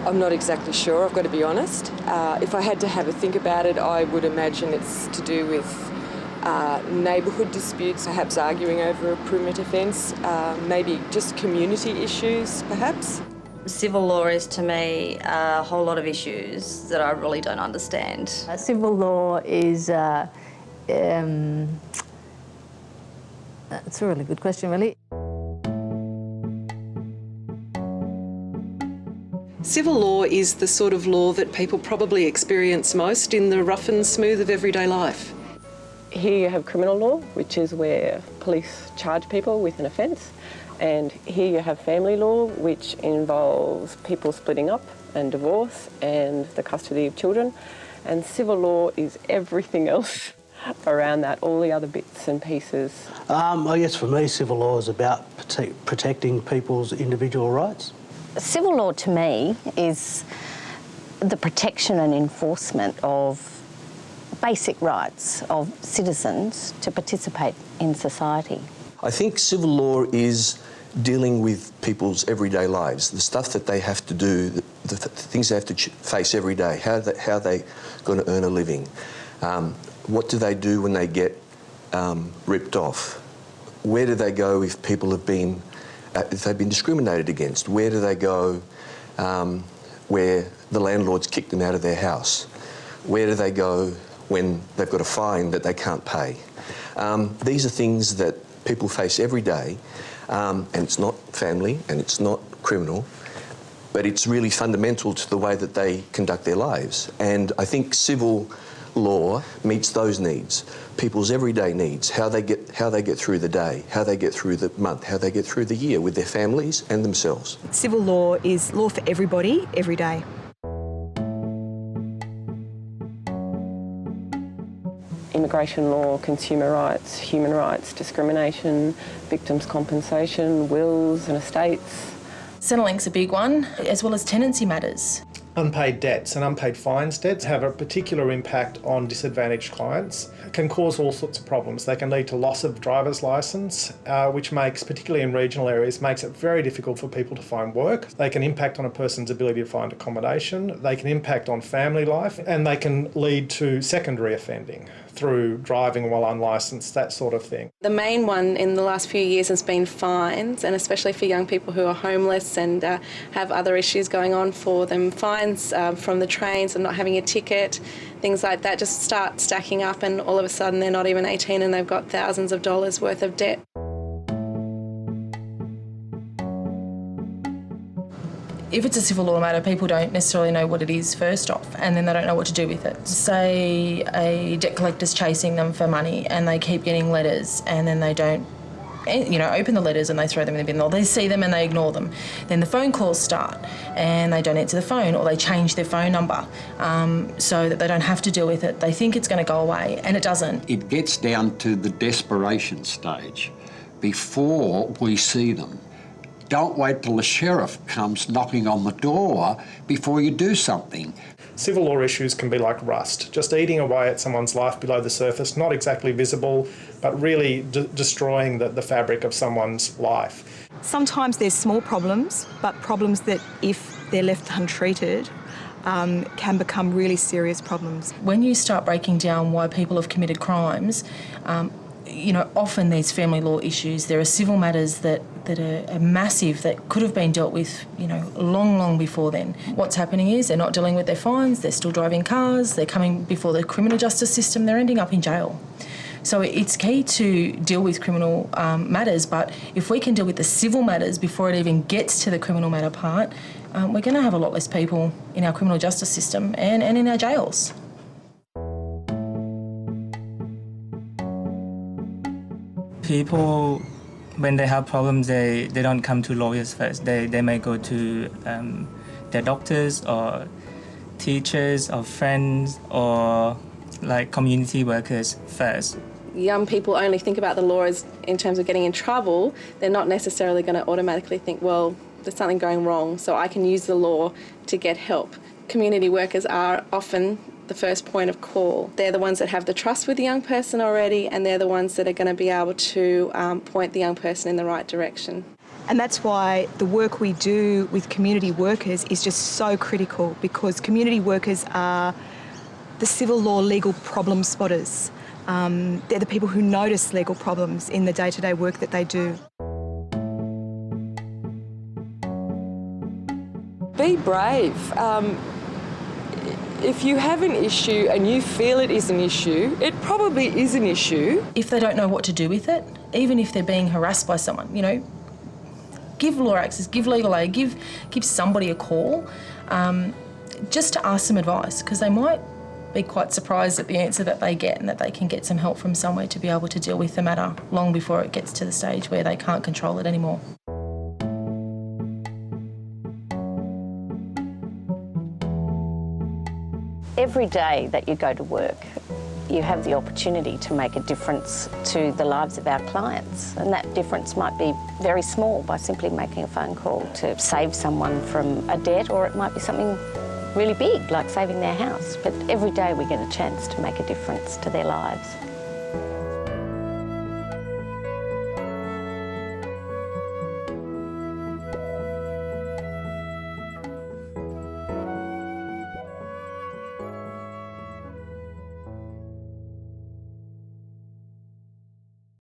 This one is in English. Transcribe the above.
I'm not exactly sure, I've got to be honest. If I had to have a think about it, I would imagine it's to do with neighbourhood disputes, perhaps arguing over a perimeter fence, maybe just community issues, perhaps. Civil law is, to me, a whole lot of issues that I really don't understand. Civil law is... that's a really good question, really. Civil law is the sort of law that people probably experience most in the rough and smooth of everyday life. Here you have criminal law, which is where police charge people with an offence, and here you have family law, which involves people splitting up and divorce and the custody of children, and civil law is everything else around that, all the other bits and pieces. I guess for me, civil law is about protecting people's individual rights. Civil law to me is the protection and enforcement of basic rights of citizens to participate in society. I think civil law is dealing with people's everyday lives, the stuff that they have to do, the things they have to face every day, how they going to earn a living, what do they do when they get ripped off, where do they go if people have been if they've been discriminated against, where do they go where the landlord's kicked them out of their house, where do they go when they've got a fine that they can't pay. These are things that people face every day, and it's not family and it's not criminal, but it's really fundamental to the way that they conduct their lives. And I think civil law meets those needs, people's everyday needs, how they get through the day, how they get through the month, how they get through the year with their families and themselves. Civil law is law for everybody, every day. Immigration law, consumer rights, human rights, discrimination, victims' compensation, wills and estates. Centrelink's a big one, as well as tenancy matters. Unpaid debts and unpaid fines debts have a particular impact on disadvantaged clients. It can cause all sorts of problems. They can lead to loss of driver's licence, which makes, particularly in regional areas, makes it very difficult for people to find work. They can impact on a person's ability to find accommodation. They can impact on family life, and they can lead to secondary offending through driving while unlicensed, that sort of thing. The main one in the last few years has been fines, and especially for young people who are homeless and have other issues going on for them. Fines from the trains and not having a ticket, things like that just start stacking up, and all of a sudden they're not even 18 and they've got thousands of dollars worth of debt. If it's a civil law matter, people don't necessarily know what it is first off, and then they don't know what to do with it. Say a debt collector's chasing them for money and they keep getting letters, and then they don't open the letters and they throw them in the bin, or they see them and they ignore them. Then the phone calls start and they don't answer the phone, or they change their phone number so that they don't have to deal with it. They think it's going to go away, and it doesn't. It gets down to the desperation stage before we see them. Don't wait till the sheriff comes knocking on the door before you do something. Civil law issues can be like rust, just eating away at someone's life below the surface, not exactly visible, but really destroying the fabric of someone's life. Sometimes there's small problems, but problems that, if they're left untreated, can become really serious problems. When you start breaking down why people have committed crimes, often there's family law issues. There are civil matters that are massive that could have been dealt with, long before then. What's happening is they're not dealing with their fines, they're still driving cars, they're coming before the criminal justice system, they're ending up in jail. So it's key to deal with criminal matters, but if we can deal with the civil matters before it even gets to the criminal matter part, we're going to have a lot less people in our criminal justice system and in our jails. People, when they have problems, they don't come to lawyers first. They may go to their doctors or teachers or friends or like community workers first. Young people only think about the law as in terms of getting in trouble. They're not necessarily going to automatically think, well, there's something going wrong, so I can use the law to get help. Community workers are often the first point of call. They're the ones that have the trust with the young person already, and they're the ones that are going to be able to point the young person in the right direction. And that's why the work we do with community workers is just so critical, because community workers are the civil law legal problem spotters. They're the people who notice legal problems in the day-to-day work that they do. Be brave. If you have an issue and you feel it is an issue, it probably is an issue. If they don't know what to do with it, even if they're being harassed by someone, you know, give Law Access, give legal aid, give somebody a call, just to ask some advice, because they might be quite surprised at the answer that they get, and that they can get some help from somewhere to be able to deal with the matter long before it gets to the stage where they can't control it anymore. Every day that you go to work, you have the opportunity to make a difference to the lives of our clients, and that difference might be very small by simply making a phone call to save someone from a debt, or it might be something really big like saving their house. But every day we get a chance to make a difference to their lives.